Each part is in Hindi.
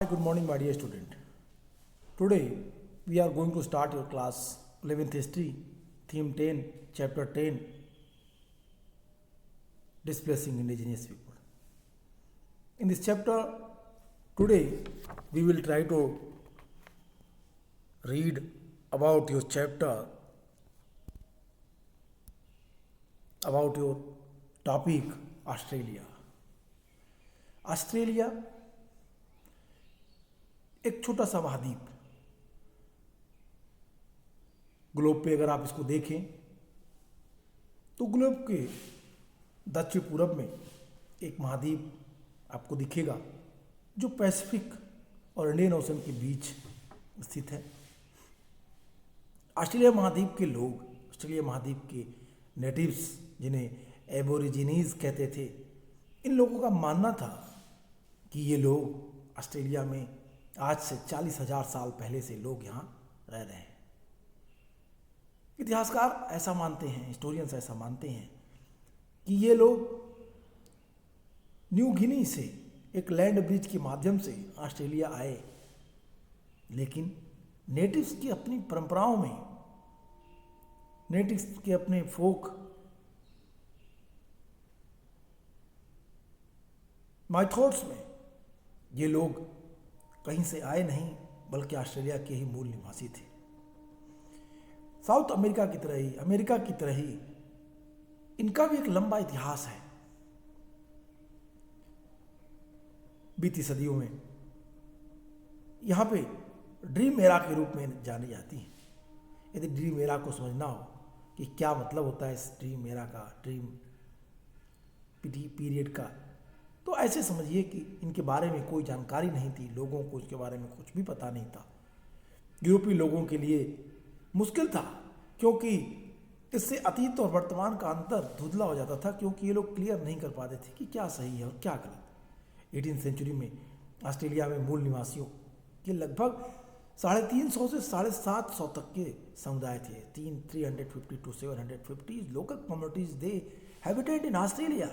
Hi, good morning, my dear student. Today we are going to start your class 11th history, theme 10, chapter 10, displacing indigenous people. In this chapter, today we will try to read about your chapter, about your topic, Australia. Australia एक छोटा सा महाद्वीप। ग्लोब पे अगर आप इसको देखें तो ग्लोब के दक्षिण पूरब में एक महाद्वीप आपको दिखेगा जो पैसिफिक और इंडियन ओशन के बीच स्थित है। ऑस्ट्रेलिया महाद्वीप के लोग, ऑस्ट्रेलिया महाद्वीप के नेटिव्स, जिन्हें एबोरिजिनीज कहते थे, इन लोगों का मानना था कि ये लोग ऑस्ट्रेलिया में आज से 40,000 साल पहले से लोग यहाँ रह रहे हैं। इतिहासकार ऐसा मानते हैं, हिस्टोरियंस ऐसा मानते हैं कि ये लोग न्यू गिनी से एक लैंड ब्रिज के माध्यम से ऑस्ट्रेलिया आए, लेकिन नेटिव्स की अपनी परंपराओं में, नेटिव्स के अपने फोक माइथॉट्स में ये लोग कहीं से आए नहीं, बल्कि ऑस्ट्रेलिया के ही मूल निवासी थे। साउथ अमेरिका की तरह ही, अमेरिका की तरह ही इनका भी एक लंबा इतिहास है। बीती सदियों में यहाँ पे ड्रीम एरा के रूप में जानी जाती हैं। यदि ड्रीम एरा को समझना हो कि क्या मतलब होता है इस ड्रीम एरा का, ड्रीम पीरियड का, तो ऐसे समझिए कि इनके बारे में कोई जानकारी नहीं थी, लोगों को इसके बारे में कुछ भी पता नहीं था। यूरोपीय लोगों के लिए मुश्किल था, क्योंकि इससे अतीत और वर्तमान का अंतर धुंधला हो जाता था, क्योंकि ये लोग क्लियर नहीं कर पाते थे कि क्या सही है और क्या गलत। 18वीं सेंचुरी में ऑस्ट्रेलिया में मूल निवासियों के लगभग 350 से 750 तक के समुदाय थे। 350 to 750 local communities they habitat in Australia.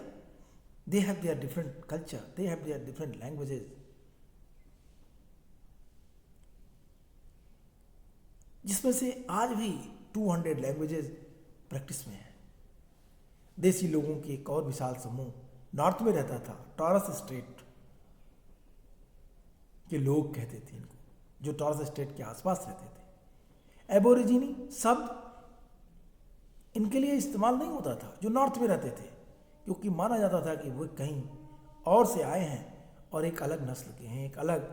They have their different culture, they have their different languages. जिसमें से आज भी 200 लैंग्वेजेस प्रैक्टिस में है। देसी लोगों की एक और विशाल समूह नॉर्थ में रहता था, टॉरस स्ट्रेट के लोग कहते थे इनको, जो टॉरस स्ट्रेट के आसपास रहते थे। एबोरिजिनी शब्द इनके लिए इस्तेमाल नहीं होता था जो नॉर्थ में रहते थे, क्योंकि माना जाता था कि वो कहीं और से आए हैं और एक अलग नस्ल के हैं, एक अलग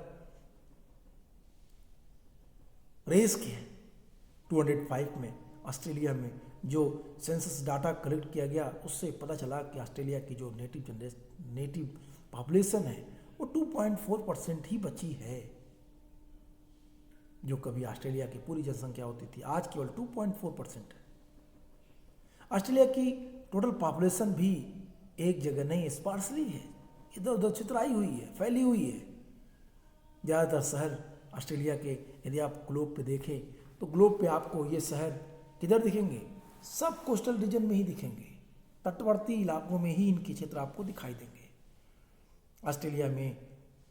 रेस के हैं। 205 में ऑस्ट्रेलिया में जो सेंसस डाटा कलेक्ट किया गया, उससे पता चला कि ऑस्ट्रेलिया की जो नेटिव पॉपुलेशन है वो 2.4% ही बची है, जो कभी ऑस्ट्रेलिया की पूरी जनसंख्या होती थी। आज केवल 2.4% है। ऑस्ट्रेलिया की टोटल पॉपुलेशन भी एक जगह नहीं, स्पार्सली है, इधर उधर छितराई हुई है, फैली हुई है। ज़्यादातर शहर ऑस्ट्रेलिया के, यदि आप ग्लोब पे देखें तो ग्लोब पे आपको ये शहर किधर दिखेंगे? सब कोस्टल रीजन में ही दिखेंगे, तटवर्ती इलाकों में ही इनके क्षेत्र आपको दिखाई देंगे। ऑस्ट्रेलिया में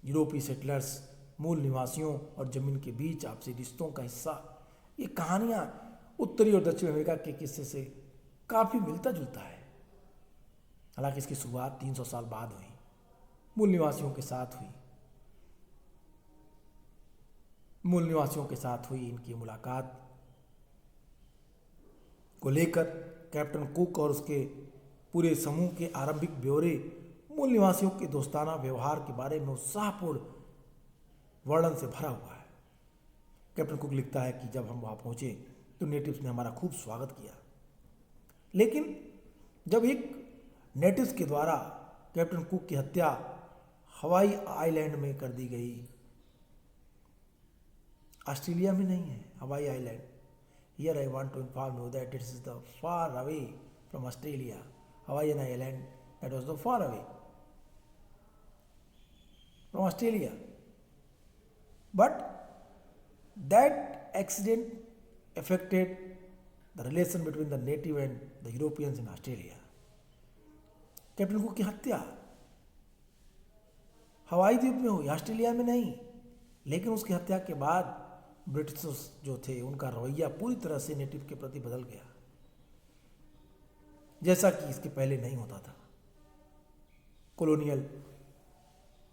यूरोपीय सेटलर्स, मूल निवासियों और ज़मीन के बीच आपसी रिश्तों का हिस्सा, ये कहानियाँ उत्तरी और दक्षिण अमेरिका के किस्से से काफ़ी मिलता जुलता है। हालांकि इसकी शुरुआत 300 साल बाद हुई, मूल निवासियों के साथ हुई। मूल निवासियों के साथ हुई इनकी मुलाकात को लेकर कैप्टन कुक और उसके पूरे समूह के आरंभिक ब्यौरे मूल निवासियों के दोस्ताना व्यवहार के बारे में उत्साहपूर्ण वर्णन से भरा हुआ है। कैप्टन कुक लिखता है कि जब हम वहाँ पहुँचे तो नेटिव्स ने हमारा खूब स्वागत किया, लेकिन जब एक नेटिव्स के द्वारा कैप्टन कुक की हत्या हवाई आइलैंड में कर दी गई, ऑस्ट्रेलिया में नहीं है Hawaii island. Here I want to inform you that it is the far away from Australia. Hawaii island that was the far away from Australia, but that accident affected the relation between the native and the Europeans in Australia. Captain cook की हत्या हवाई द्वीप में हुई, ऑस्ट्रेलिया में नहीं। लेकिन उसकी हत्या के बाद ब्रिटिशर्स जो थे उनका रवैया पूरी तरह से नेटिव के प्रति बदल गया, जैसा कि इसके पहले नहीं होता था। कॉलोनियल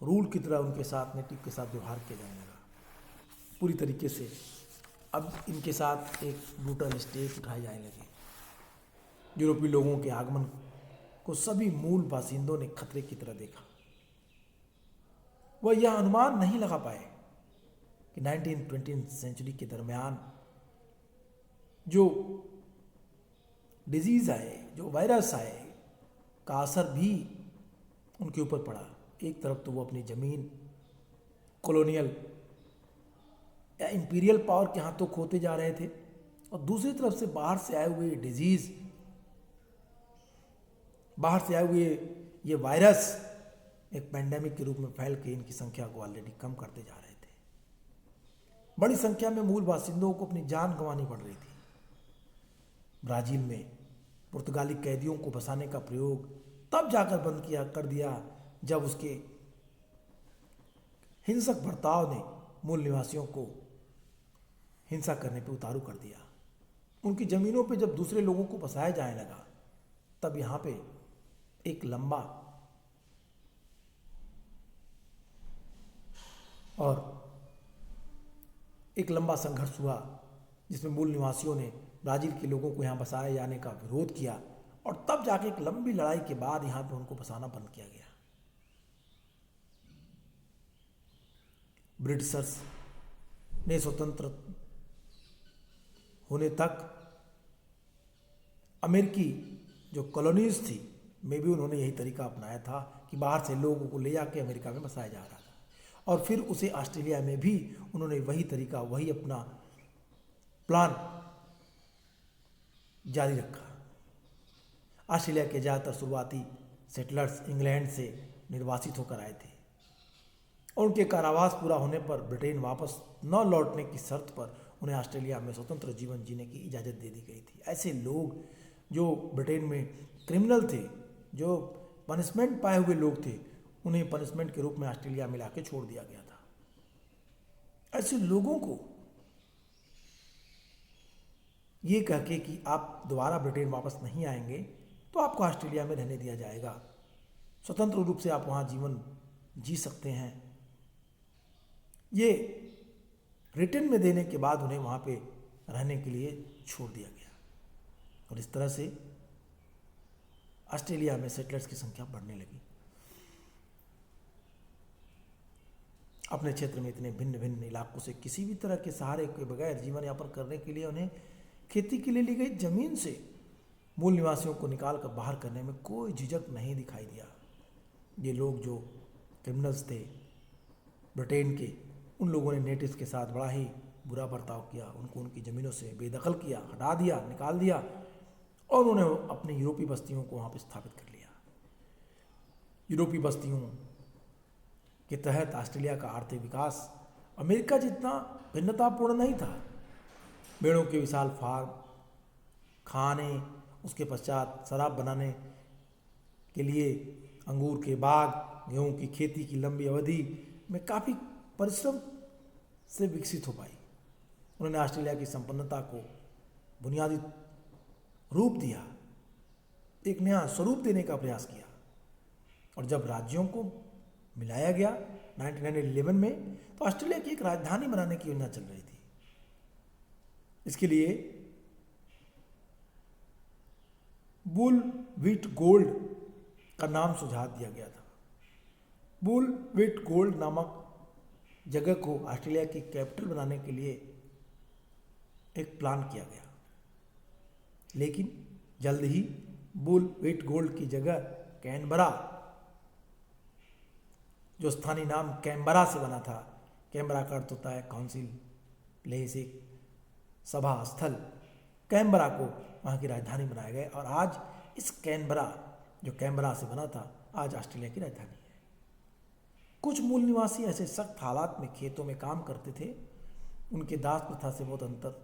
रूल की तरह उनके साथ, नेटिव के साथ व्यवहार किया जाने लगा पूरी तरीके से। अब इनके साथ एक ब्रूटल स्टेप उठाए जाने लगे। यूरोपीय लोगों के आगमन को सभी मूल बासिंदों ने खतरे की तरह देखा। वह यह अनुमान नहीं लगा पाए कि 19वीं सेंचुरी के दरमियान जो डिजीज आए, जो वायरस आए, का असर भी उनके ऊपर पड़ा। एक तरफ तो वो अपनी ज़मीन कॉलोनियल या इंपीरियल पावर के हाथों खोते जा रहे थे, और दूसरी तरफ से बाहर से आए हुए डिजीज, बाहर से आए हुए ये वायरस एक पैंडेमिक के रूप में फैल के इनकी संख्या को ऑलरेडी कम करते जा रहे थे। बड़ी संख्या में मूल बासिंदों को अपनी जान गंवानी पड़ रही थी। ब्राजील में पुर्तगाली कैदियों को बसाने का प्रयोग तब जाकर बंद कर दिया जब उसके हिंसक बर्ताव ने मूल निवासियों को हिंसा करने पे उतारू कर दिया। उनकी ज़मीनों पे जब दूसरे लोगों को बसाया जाने लगा, तब यहाँ पे एक लंबा संघर्ष हुआ, जिसमें मूल निवासियों ने ब्राज़ील के लोगों को यहाँ बसाए जाने का विरोध किया, और तब जाके एक लंबी लड़ाई के बाद यहाँ पे उनको बसाना बंद किया गया। ब्रिटिशर्स ने स्वतंत्र होने तक अमेरिकी जो कॉलोनीज थी में भी उन्होंने यही तरीका अपनाया था कि बाहर से लोगों को ले जाके अमेरिका में बसाया जा रहा था, और फिर उसे ऑस्ट्रेलिया में भी उन्होंने वही तरीका, वही अपना प्लान जारी रखा। ऑस्ट्रेलिया के ज़्यादातर शुरुआती सेटलर्स इंग्लैंड से निर्वासित होकर आए थे, और उनके कारावास पूरा होने पर ब्रिटेन वापस न लौटने की शर्त पर उन्हें ऑस्ट्रेलिया में स्वतंत्र जीवन जीने की इजाज़त दे दी गई थी। ऐसे लोग जो ब्रिटेन में क्रिमिनल थे, जो पनिशमेंट पाए हुए लोग थे, उन्हें पनिशमेंट के रूप में ऑस्ट्रेलिया में लाके छोड़ दिया गया था। ऐसे लोगों को ये कह के कि आप दोबारा ब्रिटेन वापस नहीं आएंगे तो आपको ऑस्ट्रेलिया में रहने दिया जाएगा, स्वतंत्र रूप से आप वहाँ जीवन जी सकते हैं, ये रिटर्न में देने के बाद उन्हें वहाँ पे रहने के लिए छोड़ दिया गया। और इस तरह से ऑस्ट्रेलिया में सेटलर्स की संख्या बढ़ने लगी। अपने क्षेत्र में इतने भिन्न भिन्न इलाकों से किसी भी तरह के सहारे के बगैर जीवन यापन करने के लिए उन्हें खेती के लिए ली गई जमीन से मूल निवासियों को निकाल कर बाहर करने में कोई झिझक नहीं दिखाई दिया। ये लोग जो क्रिमिनल्स थे ब्रिटेन के, उन लोगों ने नेटिव्स के साथ बड़ा ही बुरा बर्ताव किया, उनको उनकी ज़मीनों से बेदखल किया, हटा दिया, निकाल दिया, और उन्होंने अपनी यूरोपीय बस्तियों को वहाँ पर स्थापित कर लिया। यूरोपीय बस्तियों के तहत ऑस्ट्रेलिया का आर्थिक विकास अमेरिका जितना भिन्नतापूर्ण नहीं था। भेड़ों के विशाल फार्म, खाने, उसके पश्चात शराब बनाने के लिए अंगूर के बाग, गेहूं की खेती की लंबी अवधि में काफ़ी परिश्रम से विकसित हो पाई। उन्होंने ऑस्ट्रेलिया की संपन्नता को बुनियादी रूप दिया, एक नया स्वरूप देने का प्रयास किया। और जब राज्यों को मिलाया गया 1911 में, तो ऑस्ट्रेलिया की एक राजधानी बनाने की योजना चल रही थी। इसके लिए बुल विट गोल्ड का नाम सुझाव दिया गया था। बुल विट गोल्ड नामक जगह को ऑस्ट्रेलिया की कैपिटल बनाने के लिए एक प्लान किया गया, लेकिन जल्द ही बुल विट गोल्ड की जगह कैनबरा, जो स्थानीय नाम कैनबरा से बना था, कैनबरा का अर्थ होता है काउंसिल प्लेस, एक सभा स्थल, कैनबरा को वहाँ की राजधानी बनाया गया। और आज इस कैनबरा, जो कैनबरा से बना था, आज ऑस्ट्रेलिया की राजधानी है। कुछ मूल निवासी ऐसे सख्त हालात में खेतों में काम करते थे, उनके दास प्रथा से बहुत अंतर,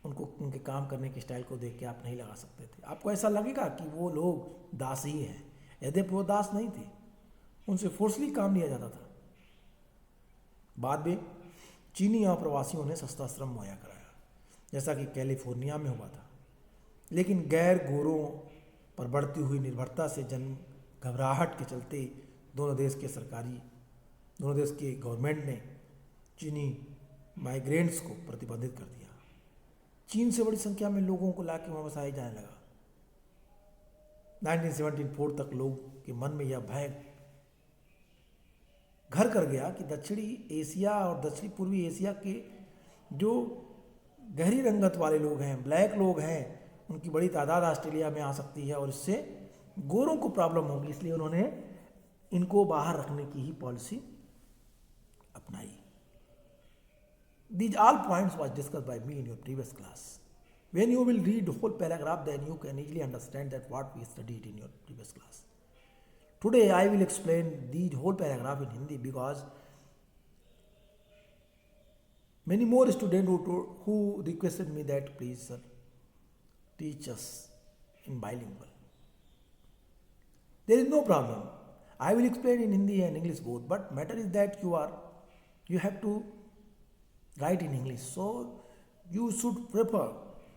उनको उनके काम करने के स्टाइल को देख के आप नहीं लगा सकते थे। आपको ऐसा लगेगा कि वो लोग दास ही हैं, यद्यपि वो दास नहीं थे, उनसे फोर्सली काम लिया जाता था। बाद में चीनी अप्रवासियों ने सस्ता श्रम मुहैया कराया, जैसा कि कैलिफोर्निया में हुआ था। लेकिन गैर गोरों पर बढ़ती हुई निर्भरता से जन घबराहट के चलते दोनों देश के गवर्नमेंट ने चीनी माइग्रेंट्स को प्रतिबंधित कर दिया। चीन से बड़ी संख्या में लोगों को लाके वहाँ बसाया जाने लगा। 1974 तक लोग के मन में यह भय घर कर गया कि दक्षिणी एशिया और दक्षिणी पूर्वी एशिया के जो गहरी रंगत वाले लोग हैं, ब्लैक लोग हैं, उनकी बड़ी तादाद ऑस्ट्रेलिया में आ सकती है और इससे गोरों को प्रॉब्लम होगी। इसलिए उन्होंने इनको बाहर रखने की ही पॉलिसी अपनाई। These all points was discussed by me in your previous class. When you will read the whole paragraph, then you can easily understand that what we studied in your previous class. Today I will explain the whole paragraph in Hindi because many more students who requested me that please sir teach us in bilingual. There is no problem. I will explain in Hindi and English both, but matter is that you have to write in English, so you should prefer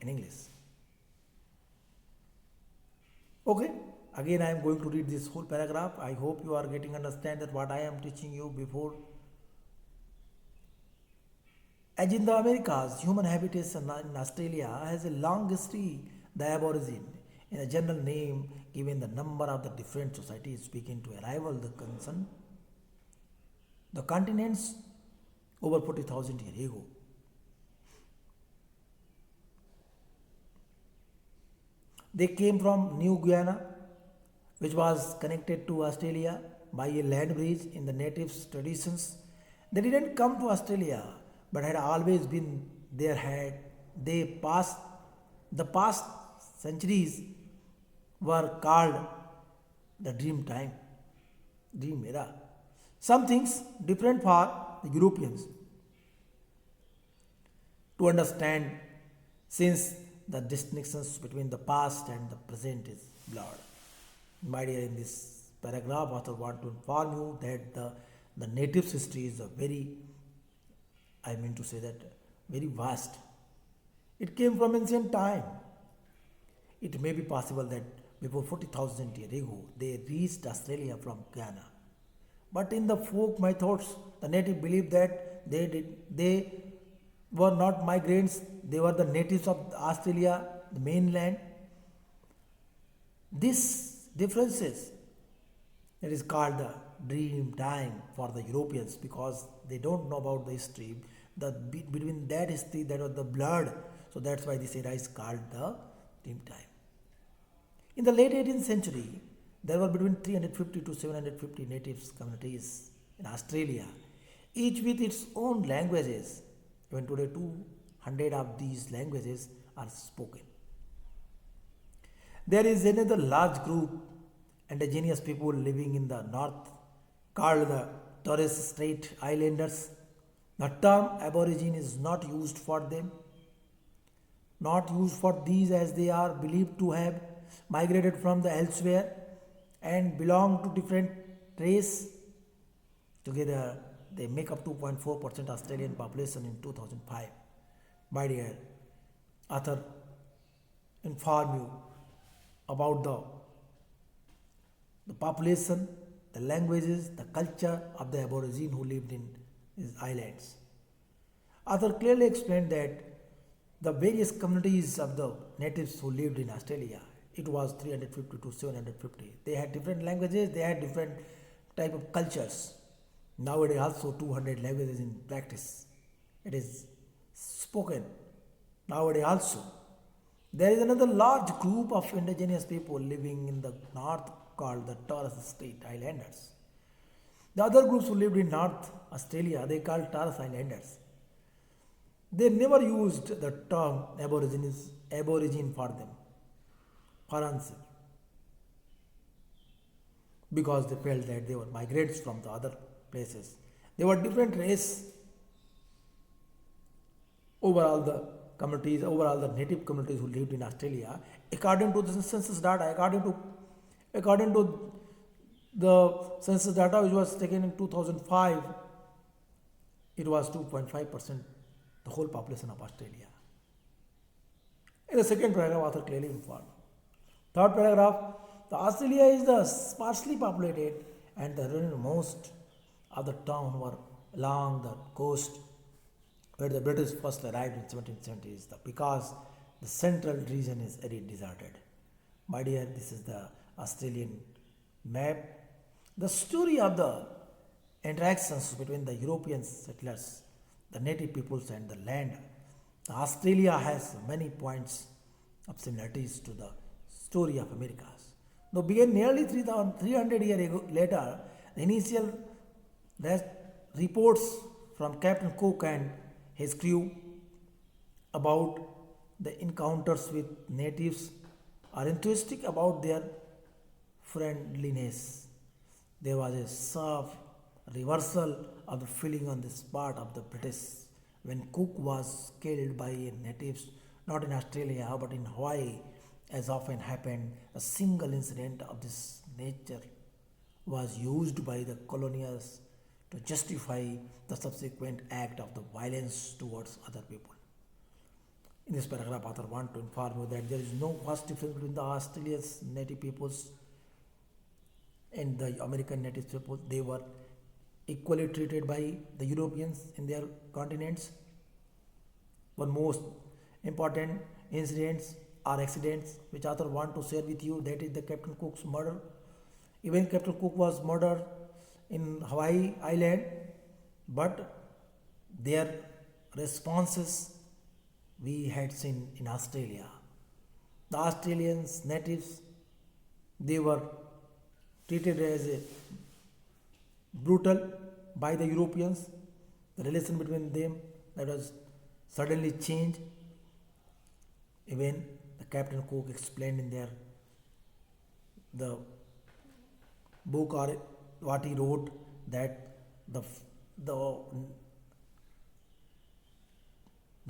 in English. Okay, again I am going to read this whole paragraph. I hope you are getting understand that what I am teaching you before. As in the Americas, human habitation in Australia has a long history. The Aborigine, in a general name, given the number of the different societies speaking to arrival the concern, the continents over 40,000 years ago. They came from New Guyana, which was connected to Australia by a land bridge in the natives' traditions. They didn't come to Australia, but had always been there. The past centuries were called the dream era. Some things different for the Europeans to understand, since the distinctions between the past and the present is blurred. My dear, in this paragraph, author want to inform you that the natives' history is very vast. It came from ancient time. It may be possible that before 40,000 years ago, they reached Australia from Guyana. But in the folk mythos, the native believed that they were not migrants, they were the natives of Australia, the mainland. This differences, it is called the dream time for the Europeans because they don't know about the history. Between that history, that was the blood. So that's why this era is called the dream time. In the late 18th century, there were between 350 to 750 natives communities in Australia, each with its own languages. Even today, 200 of these languages are spoken. There is another large group, indigenous people living in the north, called the Torres Strait Islanders. The term Aborigine is not used for them, not used for these, as they are believed to have migrated from the elsewhere and belong to different race. Together, they make up 2.4% Australian population in 2005. My dear, author inform you about the population, the languages, the culture of the Aborigine who lived in these islands. Author clearly explained that the various communities of the natives who lived in Australia, it was 350 to 750. They had different languages, they had different type of cultures. Nowadays also 200 languages in practice. It is spoken nowadays also. There is another large group of indigenous people living in the north called the Torres Strait Islanders. The other groups who lived in North Australia, they called Torres Islanders. They never used the term Aborigine for them, for answer, because they felt that they were migrants from the other places. They were different race. Overall, the native communities who lived in Australia, according to the census data, according to the census data which was taken in 2005, it was 2.5%, the whole population of Australia. In the second paragraph, author clearly informed. Third paragraph, the Australia is the sparsely populated and the most of the town were along the coast where the British first arrived in 1770s because the central region is very deserted. My dear, this is the Australian map. The story of the interactions between the European settlers, the native peoples and the land. The Australia has many points of similarities to the story of Americas. Though began nearly 300 years later, the initial reports from Captain Cook and his crew about the encounters with natives are enthusiastic about their friendliness. There was a sharp reversal of the feeling on this part of the British when Cook was killed by natives, not in Australia but in Hawaii. As often happened, a single incident of this nature was used by the colonials to justify the subsequent act of the violence towards other people. In this paragraph, author wants to inform you that there is no vast difference between the Australia's native peoples and the American native peoples. They were equally treated by the Europeans in their continents. One most important incidents or accidents which author want to share with you, that is the Captain Cook's murder. Even Captain Cook was murdered in Hawaii Island, but their responses we had seen in Australia. The Australians natives, they were treated as a brutal by the Europeans. The relation between them that was suddenly changed. Even the Captain Cook explained in the book or what he wrote that the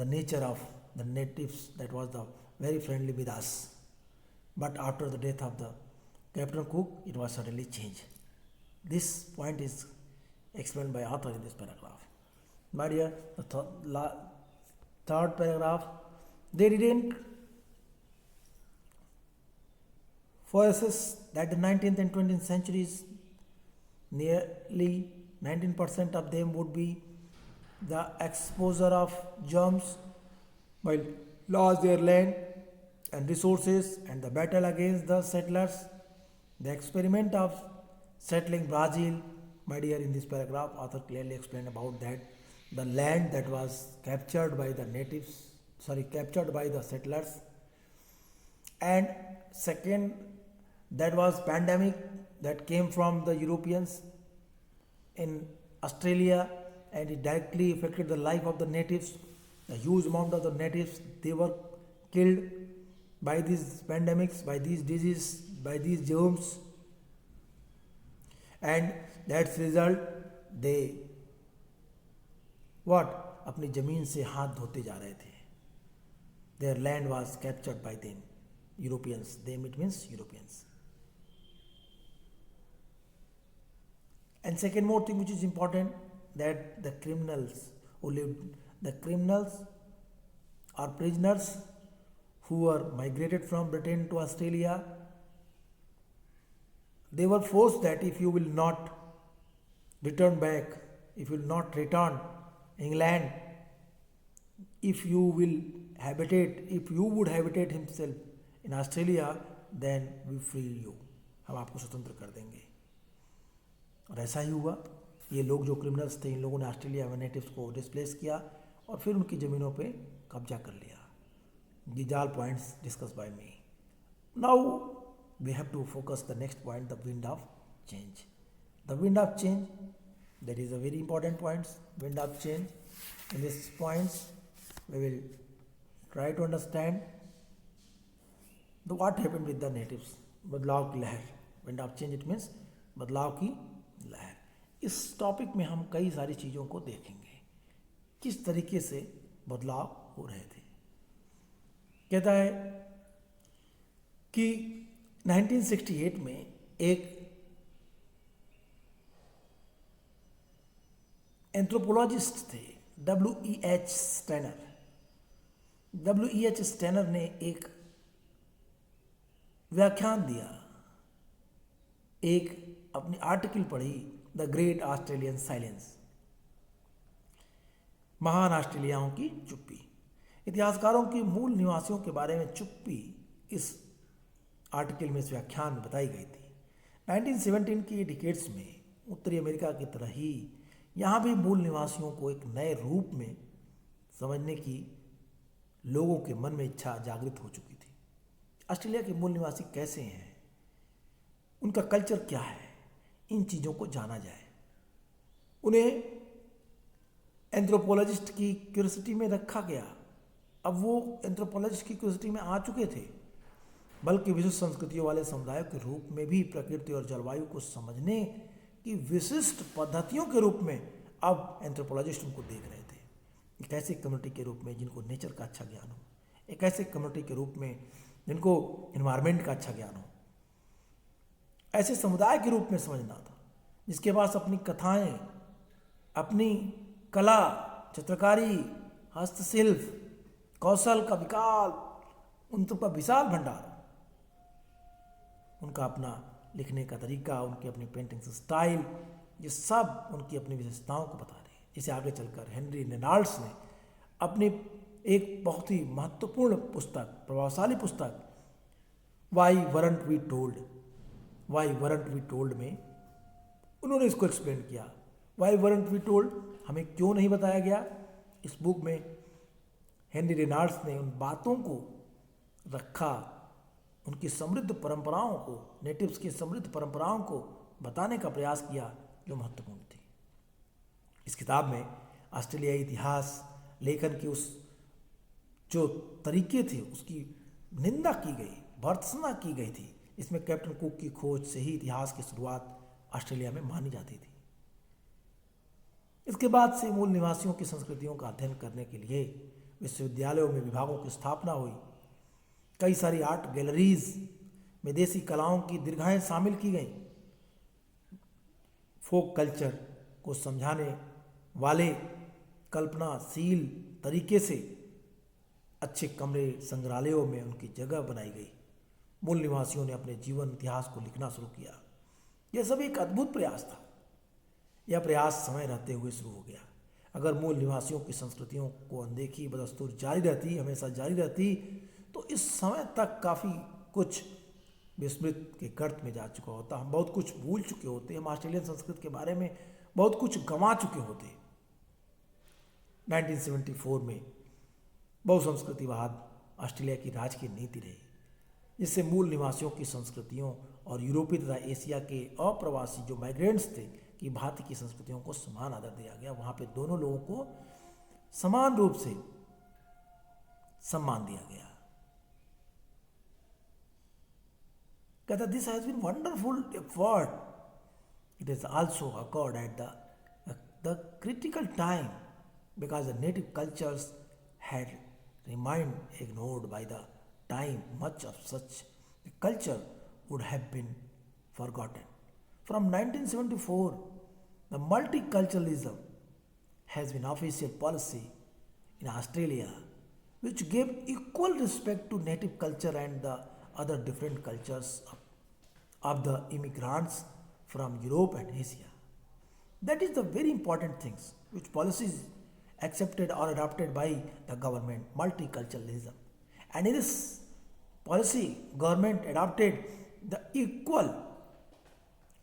nature of the natives that was the very friendly with us, but after the death of the Captain Cook it was suddenly changed. This point is explained by author in this paragraph. My dear, the third paragraph, they didn't foresays that the 19th and 20th centuries, nearly 19% of them would be the exposure of germs while lost their land and resources and the battle against the settlers. The experiment of settling Brazil, my dear, in this paragraph, author clearly explained about that the land that was captured by the settlers. And second, that was pandemic that came from the Europeans in Australia, and it directly affected the life of the natives. A huge amount of the natives, they were killed by these pandemics, by these diseases, by these germs, and that's result they अपनी जमीन से हाथ धोते जा रहे थे. Their land was captured by them, Europeans. Them it means Europeans. And second more thing which is important, that the criminals or prisoners who were migrated from Britain to Australia, they were forced that if you will not return back, if you will not return England, if you would habitate himself in Australia, then we free you, हम आपको स्वतंत्र कर देंगे. और ऐसा ही हुआ. ये लोग जो क्रिमिनल्स थे, इन लोगों ने ऑस्ट्रेलिया में नेटिव्स को डिस्प्लेस किया और फिर उनकी ज़मीनों पे कब्जा कर लिया. These are points discussed by me. Now we have to focus the next point, the wind of change. The wind of change, that is a very important point. Wind of change. In these points, we will try to understand what happened with the natives. बदलाव की लहर. Wind of change it means बदलाव की लहर. इस टॉपिक में हम कई सारी चीज़ों को देखेंगे, किस तरीके से बदलाव हो रहे थे. कहता है कि 1968 में एक एंथ्रोपोलॉजिस्ट थे WEH स्टेनर। WEH स्टेनर ने एक व्याख्यान दिया, एक अपनी आर्टिकल पढ़ी, द ग्रेट ऑस्ट्रेलियन साइलेंस, महान ऑस्ट्रेलियाओं की चुप्पी। इतिहासकारों की मूल निवासियों के बारे में चुप्पी इस आर्टिकल में, इस व्याख्यान में बताई गई थी। 1917 की डिकेड्स में उत्तरी अमेरिका की तरह ही यहाँ भी मूल निवासियों को एक नए रूप में समझने की लोगों के मन में इच्छा जागृत हो चुकी थी। ऑस्ट्रेलिया के मूल निवासी कैसे हैं, उनका कल्चर क्या है, इन चीज़ों को जाना जाए। उन्हें एंथ्रोपोलॉजिस्ट की क्यूरियोसिटी में रखा गया। अब वो एंथ्रोपोलॉजिस्ट की क्यूरियोसिटी में आ चुके थे, बल्कि विशिष्ट संस्कृतियों वाले समुदायों के रूप में भी प्रकृति और जलवायु को समझने की विशिष्ट पद्धतियों के रूप में अब एंथ्रोपोलॉजिस्ट उनको देख रहे थे। एक ऐसे कम्युनिटी के रूप में जिनको नेचर का अच्छा ज्ञान हो, एक ऐसे कम्युनिटी के रूप में जिनको इन्वायरमेंट का अच्छा ज्ञान हो, ऐसे समुदाय के रूप में समझना था जिसके पास अपनी कथाएं, अपनी कला, चित्रकारी, हस्तशिल्प, कौशल का विकास, उन सबका विशाल भंडार, उनका अपना लिखने का तरीका, उनकी अपनी पेंटिंग स्टाइल, ये सब उनकी अपनी विशेषताओं को बता रहे हैं। इसे आगे चलकर हेनरी रेनॉल्ड्स ने अपनी एक बहुत ही महत्वपूर्ण पुस्तक, प्रभावशाली पुस्तक why weren't we told, why weren't we told में उन्होंने इसको एक्सप्लेन किया। वाई वरंट वी टोल्ड, हमें क्यों नहीं बताया गया। इस बुक में हेनरी रेनॉल्ड्स ने उन बातों को रखा, उनकी समृद्ध परंपराओं को, नेटिव्स की समृद्ध परंपराओं को बताने का प्रयास किया जो महत्वपूर्ण थी। इस किताब में ऑस्ट्रेलियाई इतिहास लेखन की उस जो तरीके थे उसकी निंदा की गई, भर्त्सना की गई थी। इसमें कैप्टन कुक की खोज से ही इतिहास की शुरुआत ऑस्ट्रेलिया में मानी जाती थी। इसके बाद से मूल निवासियों की संस्कृतियों का अध्ययन करने के लिए विश्वविद्यालयों में विभागों की स्थापना हुई। कई सारी आर्ट गैलरीज में देसी कलाओं की दीर्घाएं शामिल की गई। फोक कल्चर को समझाने वाले कल्पनाशील तरीके से अच्छे कमरे संग्रहालयों में उनकी जगह बनाई गई। मूल निवासियों ने अपने जीवन इतिहास को लिखना शुरू किया। यह सब एक अद्भुत प्रयास था। यह प्रयास समय रहते हुए शुरू हो गया। अगर मूल निवासियों की संस्कृतियों को अनदेखी बदस्तूर जारी रहती, हमेशा जारी रहती, तो इस समय तक काफ़ी कुछ विस्मृत के गर्त में जा चुका होता। हम बहुत कुछ भूल चुके होते, हम ऑस्ट्रेलियन संस्कृति के बारे में बहुत कुछ गंवा चुके होते। 1974 में बहुसंस्कृतिवाद ऑस्ट्रेलिया की राज की नीति रही, जिससे मूल निवासियों की संस्कृतियों और यूरोपीय तथा एशिया के अप्रवासी जो माइग्रेंट्स थे की भांति की संस्कृतियों को समान आदर दिया गया। वहाँ पे दोनों लोगों को समान रूप से सम्मान दिया गया। कहता this has been wonderful effort, it is also accord at the critical time because the native cultures had remained ignored by the time. Much of such culture would have been forgotten. From 1974, the multiculturalism has been official policy in Australia, which gave equal respect to native culture and the other different cultures of the immigrants from Europe and Asia. That is the very important things which policies accepted or adopted by the government, multiculturalism. And in this policy, government adopted the equal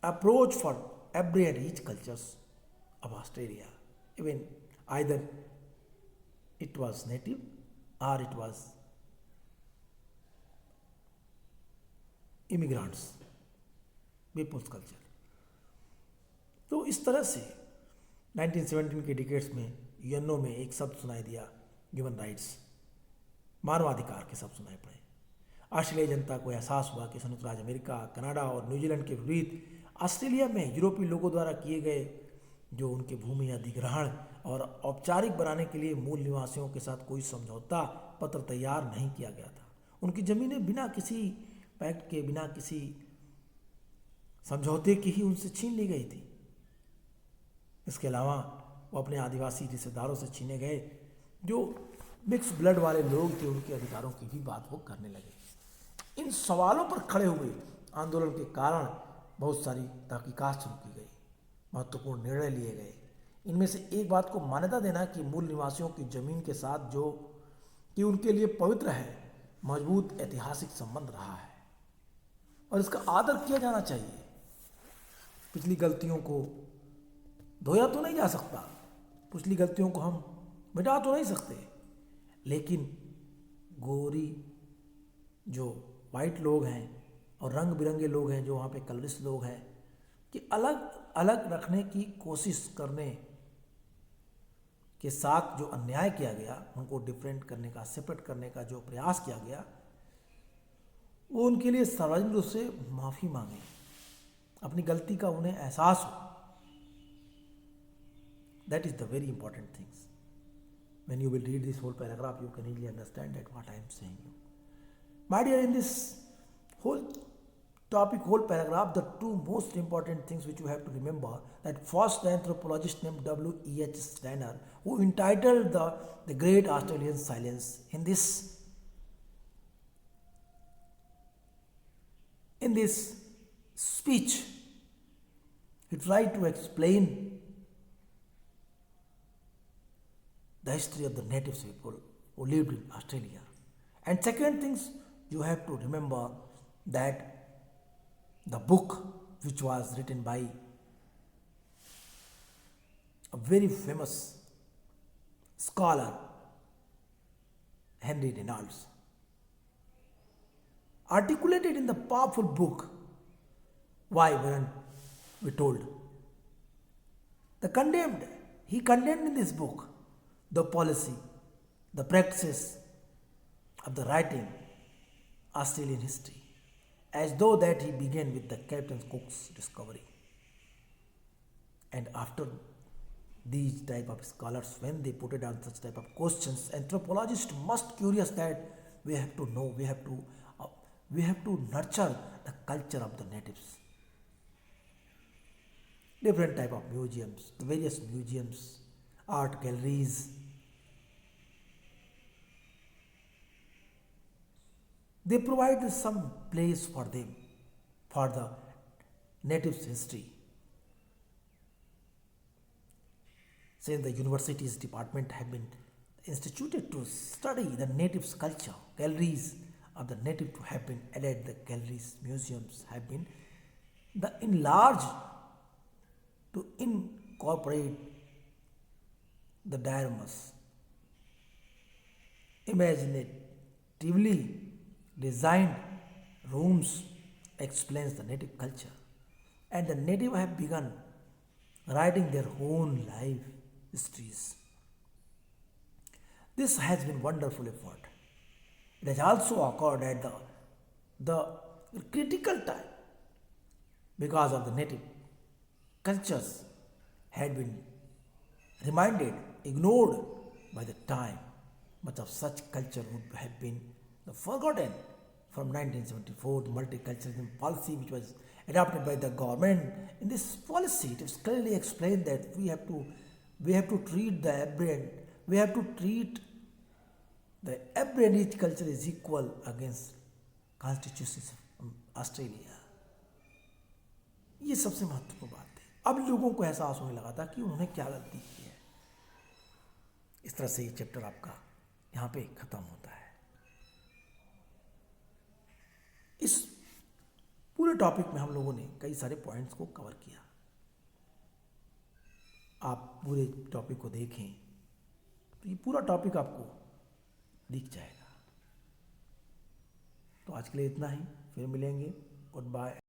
approach for every and each cultures of Australia. Even either it was native or it was immigrants, people's culture. तो इस तरह से 1917 के डिकेड्स में यूएनओ में एक शब्द सुनाई दिया, ह्यूमन राइट्स, मानवाधिकार के शब्द सुनाई पड़े। ऑस्ट्रेलियाई जनता को एहसास हुआ कि संयुक्त राज्य अमेरिका, कनाडा और न्यूजीलैंड के विपरीत ऑस्ट्रेलिया में यूरोपीय लोगों द्वारा किए गए जो उनके भूमि अधिग्रहण और औपचारिक बनाने के लिए मूल निवासियों के साथ कोई समझौता पत्र तैयार नहीं किया गया था। उनकी ज़मीनें बिना किसी पैक्ट के, बिना किसी समझौते के ही उनसे छीन ली गई थी। इसके अलावा वो अपने आदिवासी रिश्तेदारों से छीने गए, जो मिक्स ब्लड वाले लोग थे उनके अधिकारों की भी बात वो करने लगे। इन सवालों पर खड़े हुए आंदोलन के कारण बहुत सारी तहकीकात शुरू की गई, महत्वपूर्ण निर्णय लिए गए। इनमें से एक बात को मान्यता देना कि मूल निवासियों की जमीन के साथ जो कि उनके लिए पवित्र है, मजबूत ऐतिहासिक संबंध रहा है और इसका आदर किया जाना चाहिए। पिछली गलतियों को धोया तो नहीं जा सकता, पिछली गलतियों को हम मिटा तो नहीं सकते, लेकिन गोरी जो वाइट लोग हैं और रंग बिरंगे लोग हैं जो वहाँ पे कलरिस्ट लोग हैं, कि अलग अलग रखने की कोशिश करने के साथ जो अन्याय किया गया, उनको डिफरेंट करने का, सेपरेट करने का जो प्रयास किया गया, वो उनके लिए सार्वजनिक रूप से माफ़ी मांगे, अपनी गलती का उन्हें एहसास हो। That is the very important things. When you will read this whole paragraph, you can easily understand that what I am saying you. My dear, in this whole topic, whole paragraph, the two most important things which you have to remember, that first, the anthropologist named W.E.H. Steiner, who entitled the Great Australian Silence, in this speech, he tried to explain the history of the native people who lived in Australia. And second things, you have to remember that the book which was written by a very famous scholar, Henry Reynolds, articulated in the powerful book, Why Weren't We Told? He condemned in this book the policy, the practices of the writing Australian history, as though that he began with the Captain Cook's discovery. And after these type of scholars, when they put it on such type of questions, anthropologists must curious that we have to know, we have to nurture the culture of the natives. Different type of museums, the various museums, art galleries, they provide some place for them, for the natives' history. Since the universities department have been instituted to study the natives' culture, galleries of the native have been added, the galleries, museums have been enlarged to incorporate the dioramas, imaginatively designed rooms explains the native culture, and the native have begun writing their own life histories. This has been wonderful effort. It has also occurred at the critical time because of the native cultures had been reminded, ignored by the time. Much of such culture would have been forgotten. From 1974, the multiculturalism policy which was adopted by the government, in this policy it is clearly explained that we have to treat the aberrant, we have to treat the aberrant each culture is equal against constitutions of Australia. ये सबसे महत्वपूर्ण बात है। अब लोगों को एहसास होने लगा था कि उन्होंने क्या गलती की है। इस तरह से ये चैप्टर आपका यहाँ पे खत्म होता है। इस पूरे टॉपिक में हम लोगों ने कई सारे पॉइंट्स को कवर किया। आप पूरे टॉपिक को देखें तो ये पूरा टॉपिक आपको दिख जाएगा। तो आज के लिए इतना ही, फिर मिलेंगे। Good bye.